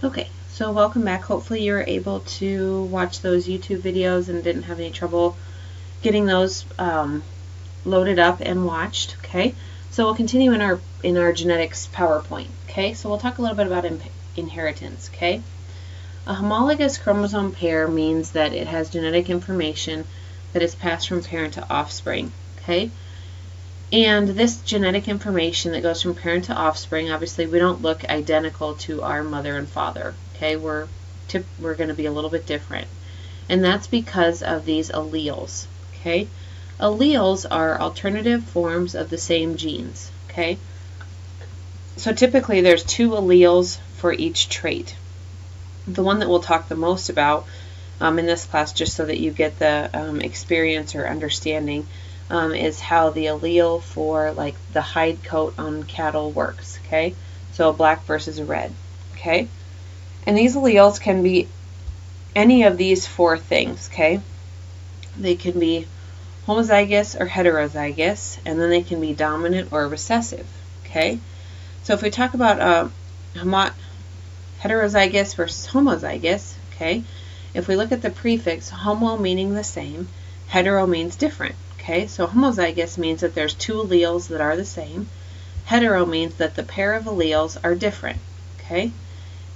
Okay, so welcome back. Hopefully you were able to watch those YouTube videos and didn't have any trouble getting those loaded up and watched. Okay, so we'll continue in our genetics PowerPoint. Okay, so we'll talk a little bit about inheritance. Okay, a homologous chromosome pair means that it has genetic information that is passed from parent to offspring. Okay, and this genetic information that goes from parent to offspring, obviously we don't look identical to our mother and father. Okay, we're going to be a little bit different. And that's because of these alleles. Okay? Alleles are alternative forms of the same genes. Okay? So typically there's 2 alleles for each trait. The one that we'll talk the most about in this class, just so that you get the experience or understanding, is how the allele for like the hide coat on cattle works. Okay, so a black versus a red. Okay, and these alleles can be any of these 4 things. Okay, they can be homozygous or heterozygous, and then they can be dominant or recessive. Okay, so if we talk about heterozygous versus homozygous, okay, if we look at the prefix, homo meaning the same, hetero means different. Okay, so homozygous means that there's 2 alleles that are the same. Hetero means that the pair of alleles are different. Okay,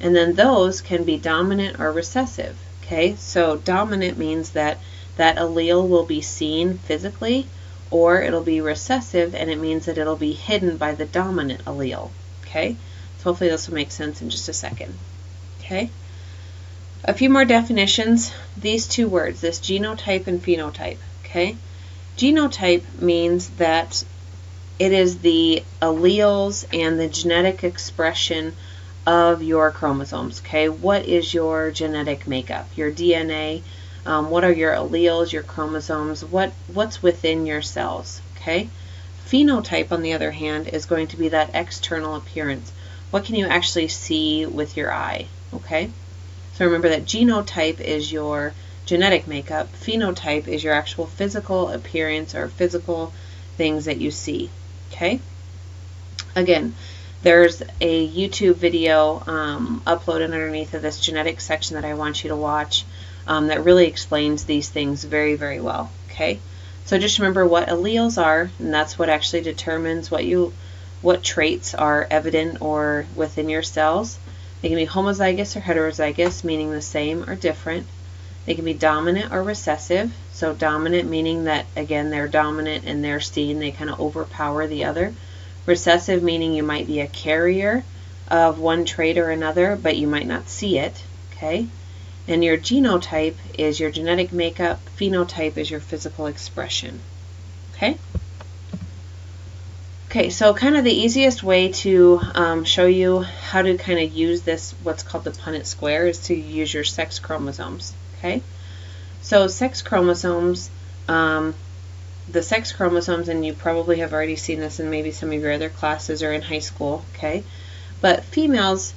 and then those can be dominant or recessive. Okay, so dominant means that that allele will be seen physically, or it'll be recessive, and it means that it'll be hidden by the dominant allele. Okay, so hopefully this will make sense in just a second. Okay, a few more definitions. These 2 words, this genotype and phenotype. Okay, genotype means that it is the alleles and the genetic expression of your chromosomes. Okay, what is your genetic makeup, your DNA? What are your alleles, your chromosomes? What's within your cells? Okay, phenotype, on the other hand, is going to be that external appearance. What can you actually see with your eye? Okay, so remember that genotype is your genetic makeup. Phenotype is your actual physical appearance or physical things that you see. Okay, again, there's a YouTube video uploaded underneath of this genetics section that I want you to watch that really explains these things very, very well. Okay, so just remember what alleles are, and that's what actually determines what traits are evident or within your cells. They can be homozygous or heterozygous, meaning the same or different. They can be dominant or recessive. So dominant meaning that, again, they're dominant and they're seen, they kind of overpower the other. Recessive meaning you might be a carrier of one trait or another, but you might not see it. Okay, and your genotype is your genetic makeup. Phenotype is your physical expression. Okay. Okay, so kind of the easiest way to show you how to kind of use this, what's called the Punnett square, is to use your sex chromosomes. Okay, so sex chromosomes, the sex chromosomes, and you probably have already seen this in maybe some of your other classes or in high school. Okay, but females'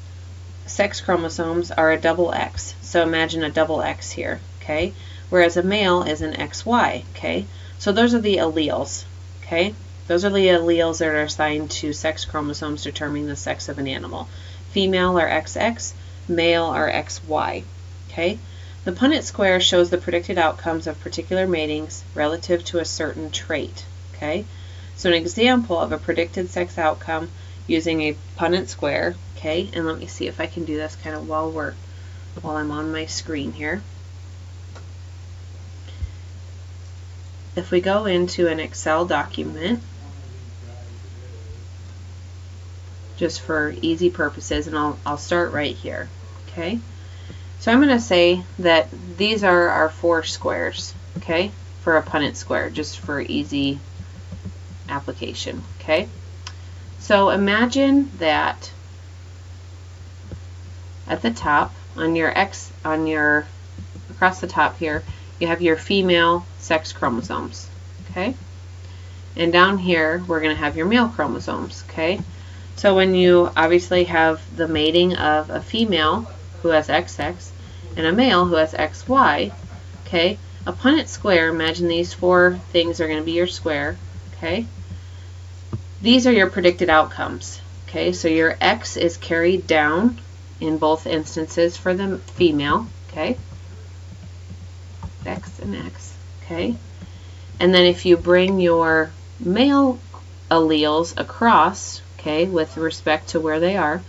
sex chromosomes are a double X. So imagine a double X here. Okay, whereas a male is an XY. Okay, so those are the alleles. Okay. Those are the alleles that are assigned to sex chromosomes determining the sex of an animal. Female are XX, male are XY. Okay? The Punnett square shows the predicted outcomes of particular matings relative to a certain trait. Okay? So an example of a predicted sex outcome using a Punnett square. Okay? And let me see if I can do this kind of while I'm on my screen here. If we go into an Excel document, just for easy purposes, and I'll start right here. Okay, so I'm going to say that these are our 4 squares, okay, for a Punnett square, just for easy application. Okay, so imagine that at the top, across the top here, you have your female sex chromosomes. Okay, and down here we're going to have your male chromosomes. Okay. So when you obviously have the mating of a female who has XX and a male who has XY, okay, a Punnett square, imagine these 4 things are going to be your square, okay? These are your predicted outcomes, okay? So your X is carried down in both instances for the female, okay? X and X, okay? And then if you bring your male alleles across, okay, with respect to where they are,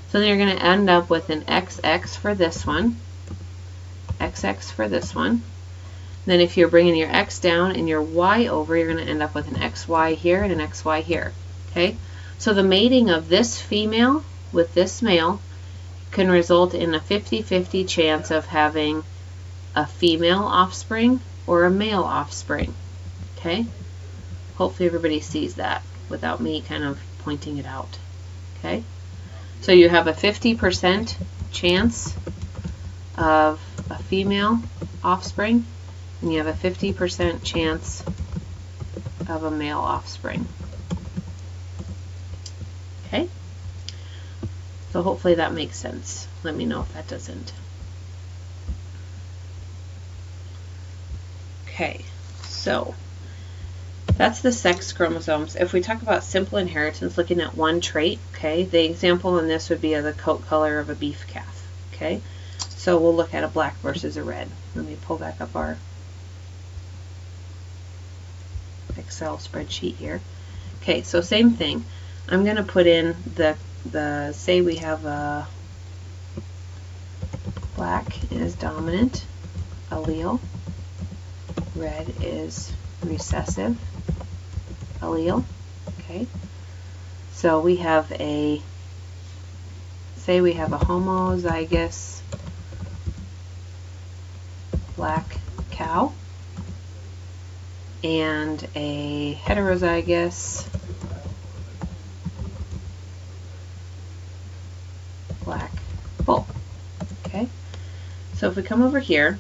so then you're going to end up with an XX for this one, XX for this one. Then if you're bringing your X down and your Y over, you're going to end up with an XY here and an XY here, okay? So the mating of this female with this male can result in a 50-50 chance of having a female offspring or a male offspring, okay? Hopefully everybody sees that without me kind of pointing it out, okay? So you have a 50% chance of a female offspring, and you have a 50% chance of a male offspring. Okay? So hopefully that makes sense. Let me know if that doesn't. Okay, so that's the sex chromosomes. If we talk about simple inheritance, looking at one trait, okay, the example in this would be the coat color of a beef calf, okay? So we'll look at a black versus a red. Let me pull back up our Excel spreadsheet here. Okay, so same thing. I'm going to put in say we have a black is dominant allele, red is recessive allele, okay? So we have say we have a homozygous black cow and a heterozygous black bull, okay? So if we come over here,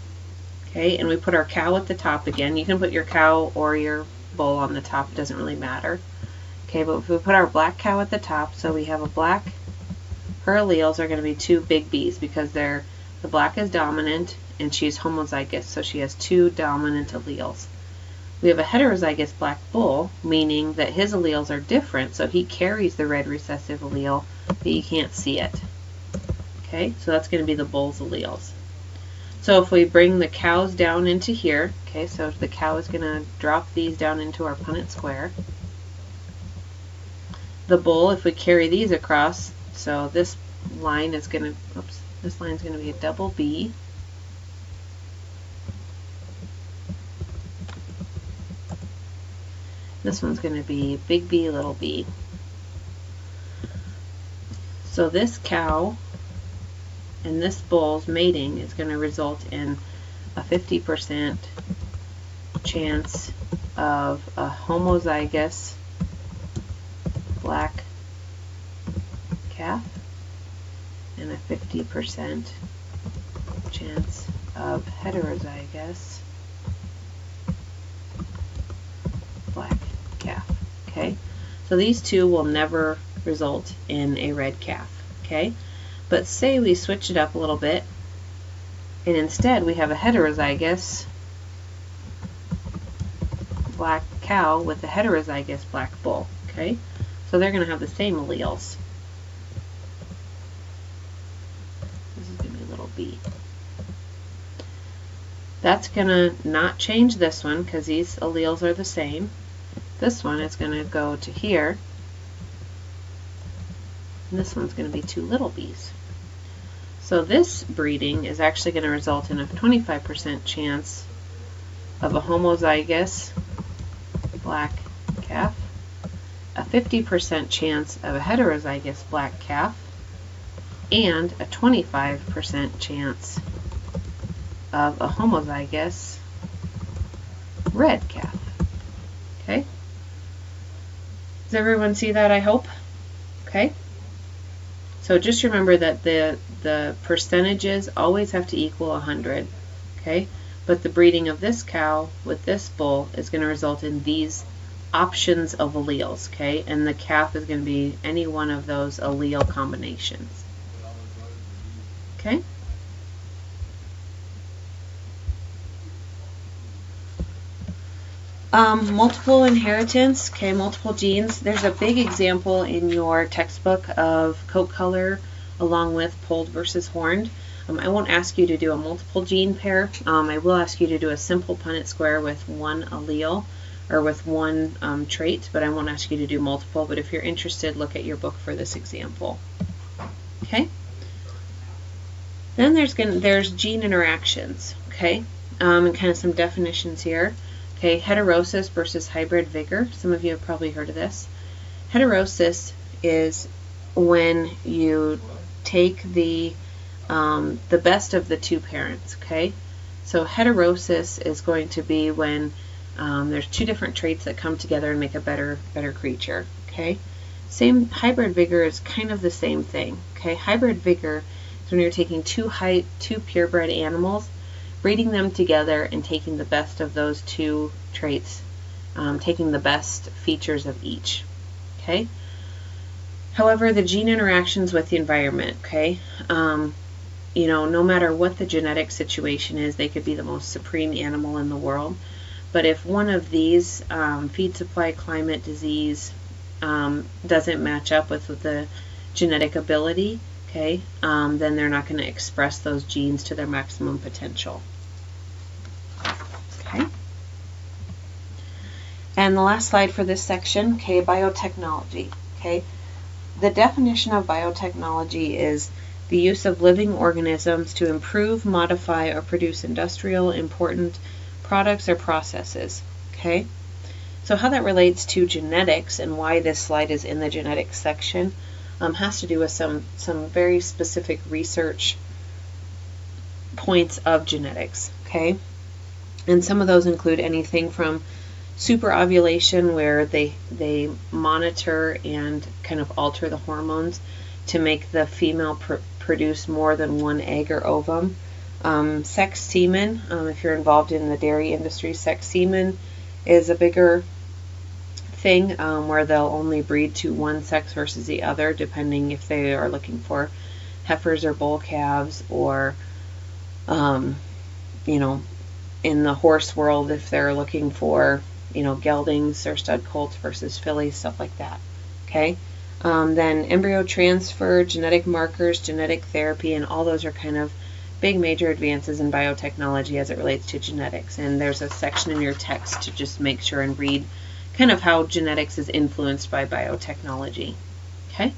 okay, and we put our cow at the top again, you can put your cow or your bull on the top, it doesn't really matter, okay? But if we put our black cow at the top, so we have a black, her alleles are going to be two big B's because the black is dominant and she's homozygous, so she has two dominant alleles. We have a heterozygous black bull, meaning that his alleles are different, so he carries the red recessive allele, but you can't see it. Okay, so that's going to be the bull's alleles. So if we bring the cows down into here, okay, so the cow is going to drop these down into our Punnett square. The bull, if we carry these across, so this line is going to, this line is going to be a double B. This one's going to be big B, little b. So this cow and this bull's mating is going to result in a 50% chance of a homozygous black calf and a 50% chance of heterozygous black calf. Okay, so these two will never result in a red calf. Okay, but say we switch it up a little bit and instead we have a heterozygous black cow with a heterozygous black bull. Okay, so they're going to have the same alleles. This is going to be a little b. That's going to not change this one because these alleles are the same. This one is going to go to here, and this one's going to be two little b's. So this breeding is actually going to result in a 25% chance of a homozygous black calf, a 50% chance of a heterozygous black calf, and a 25% chance of a homozygous red calf. Okay? Does everyone see that, I hope? Okay? So just remember that the percentages always have to equal 100. Okay? But the breeding of this cow with this bull is going to result in these options of alleles. Okay? And the calf is going to be any one of those allele combinations. Okay? Multiple inheritance, okay, multiple genes. There's a big example in your textbook of coat color along with polled versus horned. I won't ask you to do a multiple gene pair. I will ask you to do a simple Punnett square with one allele or with one trait, but I won't ask you to do multiple. But if you're interested, look at your book for this example. Okay. Then there's gene interactions. Okay, and kind of some definitions here. Okay, heterosis versus hybrid vigor. Some of you have probably heard of this. Heterosis is when you take the best of the two parents. Okay, so heterosis is going to be when there's two different traits that come together and make a better creature. Okay, same hybrid vigor is kind of the same thing. Okay, hybrid vigor is when you're taking two purebred animals, breeding them together and taking the best of those two traits, taking the best features of each. Okay. However, the gene interactions with the environment, okay, no matter what the genetic situation is, they could be the most supreme animal in the world. But if one of these, feed supply, climate, disease, doesn't match up with the genetic ability, okay, then they're not going to express those genes to their maximum potential. Okay. And the last slide for this section, okay, biotechnology. Okay. The definition of biotechnology is the use of living organisms to improve, modify, or produce industrial important products or processes. Okay. So how that relates to genetics and why this slide is in the genetics section has to do with some very specific research points of genetics. Okay. And some of those include anything from superovulation, where they monitor and kind of alter the hormones to make the female produce more than one egg or ovum. Sex semen, if you're involved in the dairy industry, sex semen is a bigger thing, where they'll only breed to one sex versus the other, depending if they are looking for heifers or bull calves, or in the horse world, if they're looking for, geldings or stud colts versus fillies, stuff like that. Okay. Then embryo transfer, genetic markers, genetic therapy, and all those are kind of big major advances in biotechnology as it relates to genetics. And there's a section in your text to just make sure and read kind of how genetics is influenced by biotechnology. Okay.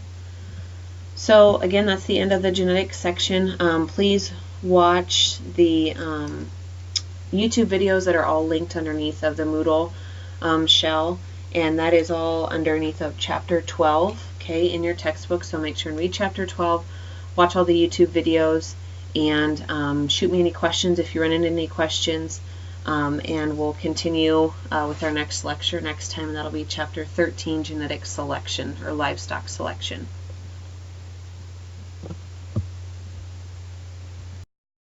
So again, that's the end of the genetics section. Please watch the YouTube videos that are all linked underneath of the Moodle shell, and that is all underneath of chapter 12, okay, in your textbook. So make sure and read chapter 12, watch all the YouTube videos, and shoot me any questions if you run into any questions, and we'll continue with our next lecture next time, and that'll be chapter 13, genetic selection or livestock selection.